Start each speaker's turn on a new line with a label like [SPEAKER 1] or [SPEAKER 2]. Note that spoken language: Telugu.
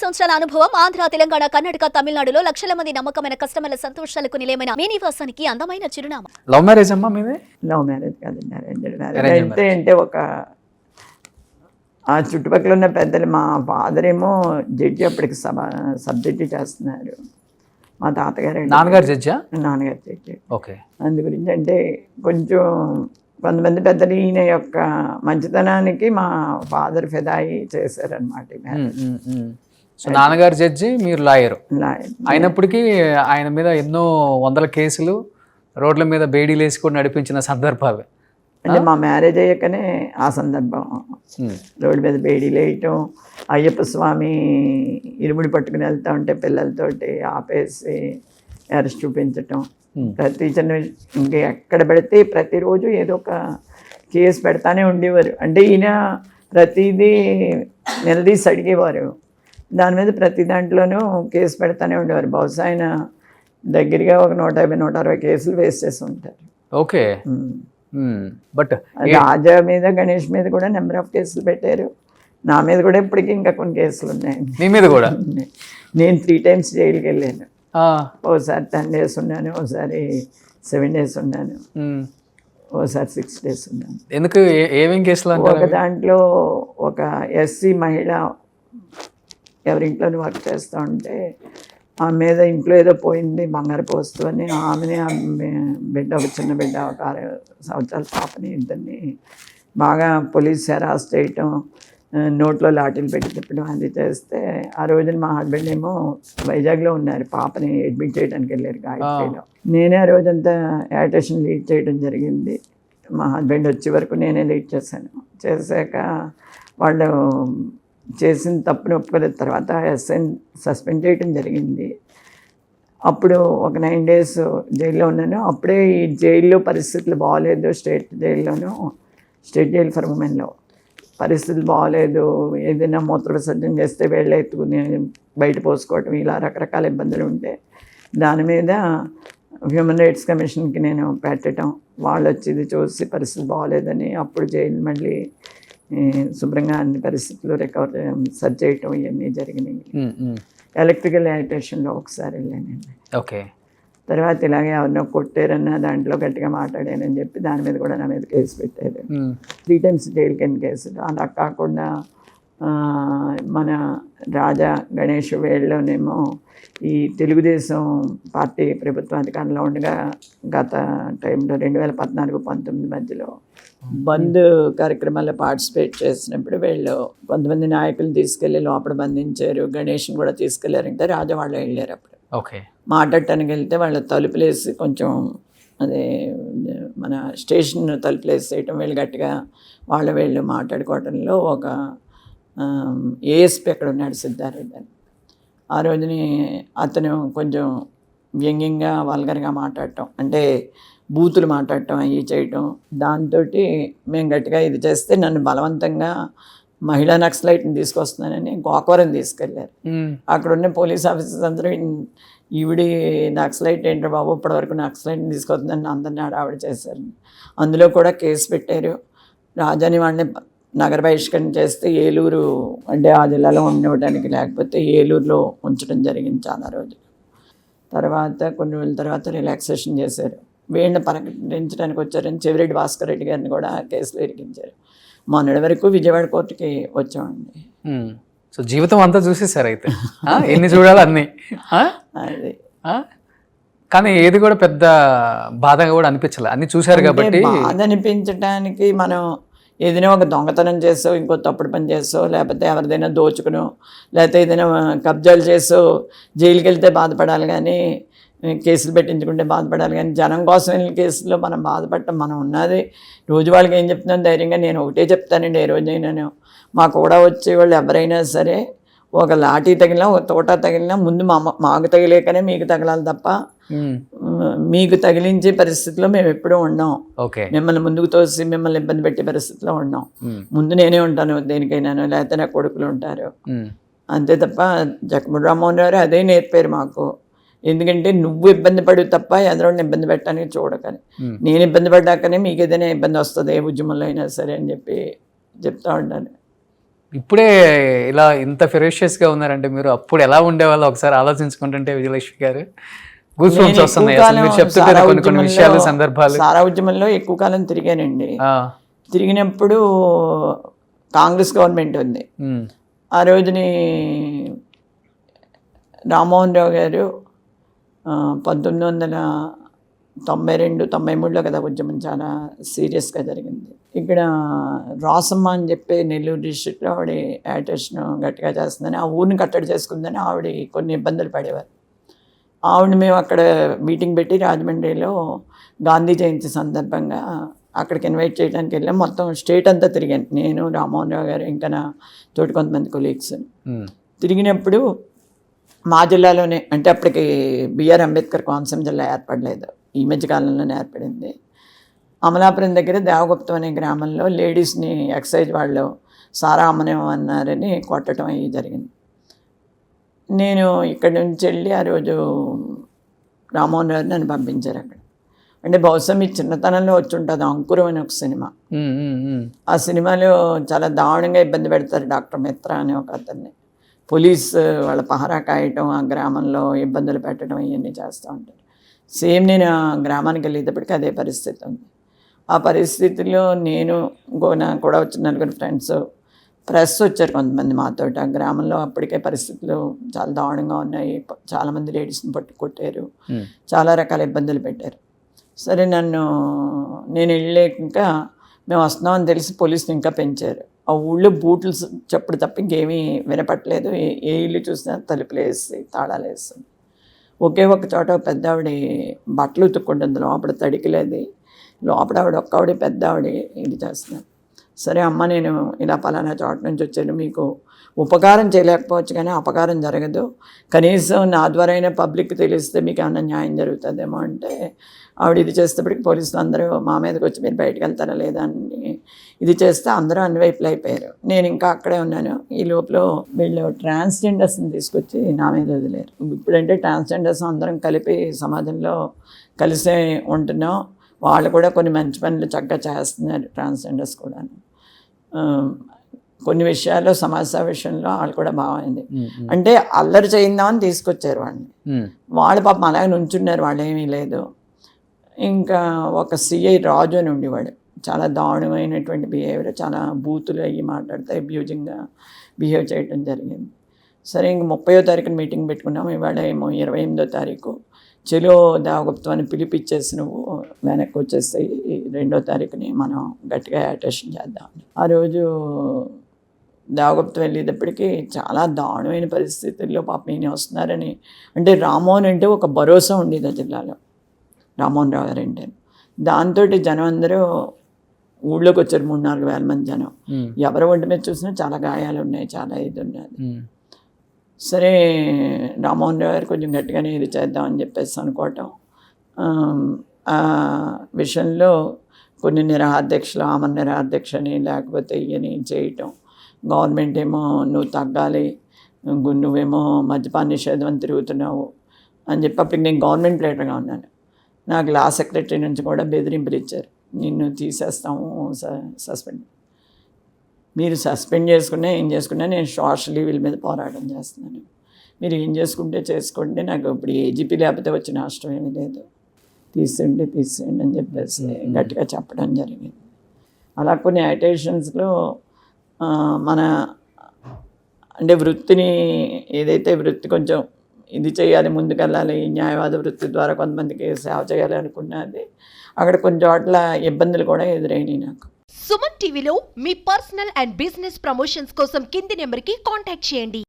[SPEAKER 1] సంవత్సరాల అనుభవం ఆంధ్ర, తెలంగాణ, కర్ణాటక, తమిళనాడులో లక్షల మంది నమ్మకమైన కస్టమర్ల సంతోషాలకు నిలయమైన మీ నివాసానికి అందమైన చిరునామా.
[SPEAKER 2] లవ్ మ్యారేజ్ అమ్మా మీది?
[SPEAKER 3] లవ్ మ్యారేజ్ కాదండి, అరేంజ్డ్ మ్యారేజ్. అంటే ఒక ఆ చుట్టుపక్కల ఉన్న పెద్దలు, మా ఫాదర్ ఏమో జడ్జి, అప్పటికి సబ్ జడ్జి చేస్తున్నారు. మా తాతగారు
[SPEAKER 2] నాన్నగారు జడ్జా?
[SPEAKER 3] నాన్నగారు జడ్జి.
[SPEAKER 2] ఓకే. అందు
[SPEAKER 3] గురించి అంటే కొంచెం కొంతమంది పెద్దలు ఈయన యొక్క మంచితనానికి మా ఫాదర్ ఫిదాయి చేశారనమాట.
[SPEAKER 2] సో నాన్నగారు జడ్జి, మీరు లాయర్ అయినప్పటికీ ఆయన మీద ఎన్నో వందల కేసులు, రోడ్ల మీద బేడీలు వేసి కూడా నడిపించిన సందర్భాలు.
[SPEAKER 3] అంటే మా మ్యారేజ్ అయ్యాకనే ఆ సందర్భం, రోడ్డు మీద బేడీలు వేయటం, అయ్యప్ప స్వామి ఇరుముడి పట్టుకుని వెళ్తా ఉంటే పిల్లలతోటి ఆపేసి అరెస్ట్ చూపించటం, ప్రతి చిన్న ఇంకా ఎక్కడ పెడితే ప్రతిరోజు ఏదో ఒక కేసు పెడతానే ఉండేవారు. అంటే ఈయన ప్రతిదీ నిలదీసి అడిగేవారు, దాని మీద ప్రతి దాంట్లోనూ కేసు పెడతానే ఉండేవారు. బహుశా ఆయన దగ్గరగా ఒక 150-160 కేసులు వేస్ట్ చేసి ఉంటారు.
[SPEAKER 2] ఓకే. బట్
[SPEAKER 3] రాజా మీద, గణేష్ మీద కూడా నెంబర్ ఆఫ్ కేసులు పెట్టారు. నా మీద కూడా ఇప్పటికీ ఇంకా కొన్ని కేసులు ఉన్నాయి.
[SPEAKER 2] మీ మీద కూడా?
[SPEAKER 3] నేను 3 times జైలుకి వెళ్ళాను. ఓసారి 10 days ఉన్నాను, ఓసారి 7 days ఉన్నాను, ఓసారి 6 days ఉన్నాను.
[SPEAKER 2] ఎందుకు? ఏమేం కేసులు?
[SPEAKER 3] ఒక దాంట్లో ఒక ఎస్సీ మహిళ ఎవరింట్లోని వర్క్ చేస్తూ ఉంటే ఆమె మీద ఇంట్లో ఏదో పోయింది, బంగారపు వస్తువు అని ఆమెని, బిడ్డ, ఒక చిన్న బిడ్డ, ఒక 6 సంవత్సరాల పాపని, ఇద్దరిని బాగా పోలీస్ హెరాస్ చేయటం, నోట్లో లాఠీలు పెట్టి తిప్పడం అది చేస్తే, ఆ రోజున మా హస్బెండ్ ఏమో వైజాగ్లో ఉన్నారు, పాపని అడ్మిట్ చేయడానికి వెళ్ళారు గాయత్రిలో. నేనే ఆ రోజంతా యాటేషన్ లీడ్ చేయడం జరిగింది. మా హస్బెండ్ వచ్చే వరకు నేనే లీడ్ చేశాను. చేశాక వాళ్ళు చేసిన తప్పుని ఒప్పుకోలేదు. తర్వాత ఎస్ఐని సస్పెండ్ చేయడం జరిగింది. అప్పుడు ఒక 9 days జైల్లో ఉన్నాను. అప్పుడే ఈ జైల్లో పరిస్థితులు బాగోలేదు, స్టేట్ జైల్లోనూ, స్టేట్ జైల్ ఫర్ ఉమెన్లో పరిస్థితులు బాగోలేదు. ఏదైనా మూత్ర విసర్జన చేస్తే వేళ్ళు ఎత్తుకుని బయట పోసుకోవటం, ఇలా రకరకాల ఇబ్బందులు ఉంటే దాని మీద హ్యూమన్ రైట్స్ కమిషన్కి నేను పెట్టడం, వాళ్ళు వచ్చి ఇది చూసి పరిస్థితి బాగోలేదని అప్పుడు జైలు మళ్ళీ శుభ్రంగా అన్ని పరిస్థితులు రికవర్ సర్చ్ చేయటం ఇవన్నీ జరిగినాయి. ఎలక్ట్రికల్ యాజిటేషన్లో ఒకసారి వెళ్ళానండి.
[SPEAKER 2] ఓకే. తర్వాత
[SPEAKER 3] ఇలాగే ఎవరినో కొట్టారన్న దాంట్లో గట్టిగా మాట్లాడానని చెప్పి దాని మీద కూడా నా మీద కేసు పెట్టారు. 3 times జైలుకి వెళ్ళిన కేసులు. అలా కాకుండా మన రాజా, గణేష్ వేళ్ళలోనేమో ఈ తెలుగుదేశం పార్టీ ప్రభుత్వం అధికారంలో ఉండగా గత టైంలో 2014-19 మధ్యలో బంద్ కార్యక్రమాల్లో పార్టిసిపేట్ చేసినప్పుడు వీళ్ళు కొంతమంది నాయకులు తీసుకెళ్ళి లోపల బంధించారు. గణేష్ని కూడా తీసుకెళ్లారంటే రాజా వాళ్ళు వెళ్ళారు. అప్పుడు
[SPEAKER 2] ఓకే
[SPEAKER 3] మాట్లాడటానికి వెళ్తే వాళ్ళ తలుపులేసి కొంచెం అదే మన స్టేషన్ తలుపులేసి వేయటం, వీళ్ళు గట్టిగా వీళ్ళు మాట్లాడుకోవడంలో ఒక ఏఎస్పీ అక్కడ ఉన్నాడు, సిద్ధారెడ్డి అని. ఆ రోజుని అతను కొంచెం వ్యంగ్యంగా వల్గర్గా మాట్లాడటం, అంటే బూతులు మాట్లాడటం అవి చేయటం, దాంతో మేము గట్టిగా ఇది చేస్తే నన్ను బలవంతంగా మహిళా నక్సలైట్ని తీసుకొస్తున్నానని గోకవరం తీసుకెళ్ళారు. అక్కడ ఉన్న పోలీస్ ఆఫీసర్స్ అందరూ ఈవిడి నక్సలైట్ ఏంటో బాబు, ఇప్పటివరకు నక్సలైట్ని తీసుకొస్తుందని అందరినీ ఆవిడ చేశారు. అందులో కూడా కేసు పెట్టారు. రాజాని వాడిని నగర బహిష్కరణ చేస్తే ఏలూరు, అంటే ఆ జిల్లాలో ఉండడానికి, లేకపోతే ఏలూరులో ఉంచడం జరిగింది చాలా రోజులు. తర్వాత కొన్ని రోజుల తర్వాత రిలాక్సేషన్ చేశారు. వీళ్ళని ప్రకటించడానికి వచ్చారని చెవిరెడ్డి భాస్కర్ రెడ్డి గారిని కూడా కేసులో ఇరికించారు. మొన్నటి వరకు విజయవాడ కోర్టుకి వచ్చామండి.
[SPEAKER 2] సో జీవితం అంతా చూసేసారు అయితే, ఎన్ని చూడాలి అన్నీ.
[SPEAKER 3] అది
[SPEAKER 2] కానీ ఏది కూడా పెద్ద బాధగా కూడా అనిపించలే, అన్ని చూశారు కాబట్టి.
[SPEAKER 3] బాధ అనిపించడానికి మనం ఏదైనా ఒక దొంగతనం చేసో, ఇంకో తప్పుడు పని చేసో, లేకపోతే ఎవరిదైనా దోచుకునో, లేకపోతే ఏదైనా కబ్జాలు చేసో జైలుకి వెళ్తే బాధపడాలి, కానీ కేసులు పెట్టించుకుంటే బాధపడాలి. కానీ జనం కోసం వెళ్ళిన కేసుల్లో మనం బాధపడటం, మనం ఉన్నది రోజు వాళ్ళకి ఏం చెప్తున్నాను ధైర్యంగా. నేను ఒకటే చెప్తానండి, ఏ రోజైనా మాకు కూడా వచ్చేవాళ్ళు ఎవరైనా సరే, ఒక లాఠీ తగిలినా, ఒక తోట తగిలినా ముందు మాకు తగిలేకనే మీకు తగలాలి తప్ప మీకు తగిలించే పరిస్థితిలో మేము ఎప్పుడూ ఉన్నాం. మిమ్మల్ని ముందుకు తోసి మిమ్మల్ని ఇబ్బంది పెట్టే పరిస్థితిలో ఉన్నాం. ముందు నేనే ఉంటాను దేనికైనా, లేకపోతే నా కొడుకులు ఉంటారు, అంతే తప్ప. జగన్మోహన్ రామ్మోహన్ గారు అదే నేర్పారు మాకు. ఎందుకంటే నువ్వు ఇబ్బంది పడు తప్ప ఎదురుని ఇబ్బంది పెట్టడానికి చూడకని. నేను ఇబ్బంది పడ్డాకనే మీకు ఏదైనా ఇబ్బంది వస్తుంది, ఏ ఉద్యమంలో అయినా సరే అని చెప్పి చెప్తా ఉంటాను.
[SPEAKER 2] ఇప్పుడే ఇలా ఇంత ఫెరోషియస్గా ఉన్నారంటే మీరు అప్పుడు ఎలా ఉండేవాళ్ళు ఒకసారి ఆలోచించుకుంటుంటే విజయలక్ష్మి గారు గూస్ బంప్స్ వస్తున్నాయి. అసలు మీరు చెప్తుంటే కొన్ని విషయాలు, సందర్భాలు.
[SPEAKER 3] సారా ఉద్యమంలో ఎక్కువ కాలం తిరిగానండి.
[SPEAKER 2] ఆ,
[SPEAKER 3] తిరిగినప్పుడు కాంగ్రెస్ గవర్నమెంట్ ఉంది. ఆ రోజుని రామ్మోహన్ రావు గారు 1992-93లో కదా ఉద్యమం చాలా సీరియస్గా జరిగింది. ఇక్కడ రాసమ్మ అని చెప్పి నెల్లూరు డిస్ట్రిక్ట్లో ఆవిడ యాటేషన్ గట్టిగా చేస్తుందని, ఆ ఊరిని కట్టడి చేసుకుందని ఆవిడ కొన్ని ఇబ్బందులు పడేవారు. ఆవిడని మేము అక్కడ మీటింగ్ పెట్టి రాజమండ్రిలో గాంధీ జయంతి సందర్భంగా అక్కడికి ఇన్వైట్ చేయడానికి వెళ్ళాం. మొత్తం స్టేట్ అంతా తిరిగాను నేను, రామ్మోహన్ రావు గారు, ఇంకా నా తోటి కొంతమంది కొలీగ్స్. తిరిగినప్పుడు మా జిల్లాలోనే, అంటే అప్పటికి బిఆర్ అంబేద్కర్ కోనసీమ జిల్లా ఏర్పడలేదు, ఈ మధ్య కాలంలోనే ఏర్పడింది. అమలాపురం దగ్గర దేవగుప్తం అనే గ్రామంలో లేడీస్ని ఎక్సైజ్ వాళ్ళు సారా అమ్మనేమన్నారని కొట్టడం అయ్యి జరిగింది. నేను ఇక్కడి నుంచి వెళ్ళి ఆ రోజు రామ్మోహన్ రావు నన్ను పంపించారు అక్కడ. అంటే బహుశా మీ చిన్నతనంలో వచ్చి ఉంటుంది అంకురం అని ఒక సినిమా. ఆ సినిమాలో చాలా దారుణంగా ఇబ్బంది పెడతారు డాక్టర్ మిత్ర అని ఒక అతన్ని. పోలీస్ వాళ్ళ పహరా కాయటం, ఆ గ్రామంలో ఇబ్బందులు పెట్టడం ఇవన్నీ చేస్తూ ఉంటారు. సేమ్ నేను ఆ గ్రామానికి వెళ్ళేటప్పటికి అదే పరిస్థితి ఉంది. ఆ పరిస్థితిలో నేను నాకు కూడా వచ్చిన 4 ఫ్రెండ్స్, ప్రెస్ వచ్చారు కొంతమంది మాతో. ఆ గ్రామంలో అప్పటికే పరిస్థితులు చాలా దారుణంగా ఉన్నాయి. చాలామంది లేడీస్ని కొట్టారు, చాలా రకాల ఇబ్బందులు పెట్టారు. సరే నేను వెళ్ళాక మేము వస్తున్నామని తెలిసి పోలీసులు ఇంకా పెంచారు. ఆ ఊళ్ళో బూట్లు చప్పుడు తప్ప ఇంకేమీ వినపట్లేదు. ఏ ఇల్లు చూసినా తలుపులు వేసి తాళాలు వేస్తుంది. ఒకే ఒక చోట పెద్ద ఆవిడ బట్టలు ఉతుక్కుంటుంది, లోపల తడికిలేదు. లోపల ఆవిడ ఒక్క ఆవిడ పెద్ద ఆవిడ ఇది చేస్తున్నారు. సరే అమ్మ, నేను ఇలా పలానా చోట నుంచి వచ్చాను, మీకు ఉపకారం చేయలేకపోవచ్చు కానీ అపకారం జరగదు, కనీసం నా ద్వారా అయినా పబ్లిక్ తెలిస్తే మీకు ఏమైనా న్యాయం జరుగుతుందేమో అంటే ఆవిడ ఇది చేసేటప్పటికి పోలీసులు అందరూ మా మీదకి వచ్చి మీరు బయటకు వెళ్తారా లేదా అని ఇది చేస్తే అందరూ అన్ని వైపులు అయిపోయారు. నేను ఇంకా అక్కడే ఉన్నాను. ఈ లోపల వీళ్ళు ట్రాన్స్జెండర్స్ని తీసుకొచ్చి నా మీద వదిలేరు. ఇప్పుడంటే ట్రాన్స్జెండర్స్ అందరం కలిపి సమాజంలో కలిసే ఉంటున్నాం. వాళ్ళు కూడా కొన్ని మంచి పనులు చక్కగా చేస్తున్నారు, ట్రాన్స్జెండర్స్ కూడా. కొన్ని విషయాల్లో, సమాజ సేవ విషయంలో వాళ్ళు కూడా బాగుంది. అంటే అల్లరి చేయిందామని తీసుకొచ్చారు వాళ్ళని. వాళ్ళు పాపం అలాగే నుంచున్నారు, వాళ్ళు ఏమీ లేదు. ఇంకా ఒక సిఐ రాజు అని ఉండేవాడు, చాలా దారుణమైనటువంటి బిహేవియర్, చాలా బూతులు అయ్యి మాట్లాడితే అబ్యూజింగ్గా బిహేవ్ చేయడం జరిగింది. సరే ఇంక 30వ తారీఖున మీటింగ్ పెట్టుకున్నాము. ఇవాళ ఏమో 28వ తారీఖు. చెలో దేవగుప్తం అని పిలిపిచ్చేసి నువ్వు వెనక్కి వచ్చేస్తాయి, 2వ తారీఖుని మనం గట్టిగా యాటేషన్ చేద్దాం. ఆ రోజు దేవగుప్తం వెళ్ళేటప్పటికీ చాలా దారుణమైన పరిస్థితుల్లో పాపం ఈయన వస్తున్నారని. అంటే రామ్మోహన్ అంటే ఒక భరోసా ఉండేది ఆ జిల్లాలో, రామ్మోహన్ రావు గారు అంటే. దాంతో జనం అందరూ ఊళ్ళోకి వచ్చారు, 3-4 వేల మంది జనం. ఎవరి ఒంటి మీద చూసినా చాలా గాయాలు ఉన్నాయి, చాలా ఇది ఉన్నది. సరే రామ్మోహన్ రావు గారు కొంచెం గట్టిగానే ఇది చేద్దామని చెప్పేసి అనుకోవటం. ఆ విషయంలో కొన్ని నిరాధ్యక్షలు, ఆమె నిరాధ్యక్ష అని లేకపోతే ఇవని చేయటం. గవర్నమెంట్ ఏమో నువ్వు తగ్గాలి, నువ్వేమో మద్యపాన నిషేధం అని తిరుగుతున్నావు అని చెప్పి అప్పటికి నేను గవర్నమెంట్ లీడర్గా ఉన్నాను. నాకు లా సెక్రటరీ నుంచి కూడా బెదిరింపులు ఇచ్చారు, నిన్ను తీసేస్తాము, సస్పెండ్. మీరు సస్పెండ్ చేసుకున్నా ఏం చేసుకున్నా నేను సోషల్ లీవుల మీద పోరాటం చేస్తున్నాను, మీరు ఏం చేసుకుంటే చేసుకోండి, నాకు ఇప్పుడు ఏజీపీ లేకపోతే వచ్చిన నష్టం ఏమీ లేదు, తీసేయండి అని చెప్పేసి గట్టిగా చెప్పడం జరిగింది. అలా కొన్ని యాటేషన్స్లో మన అంటే వృత్తిని, ఏదైతే వృత్తి కొంచెం ఇది చేయాలి, ముందుకెళ్ళాలి, న్యాయవాద వృత్తి ద్వారా కొంతమందికి సేవ చేయాలి అనుకున్నది, అక్కడ కొన్ని చోట్ల ఇబ్బందులు కూడా ఎదురైనాయి నాకు.
[SPEAKER 4] సుమన్ టీవీలో మీ పర్సనల్ అండ్ బిజినెస్ ప్రమోషన్స్ కోసం కింది నెంబర్కి కాంటాక్ట్ చేయండి.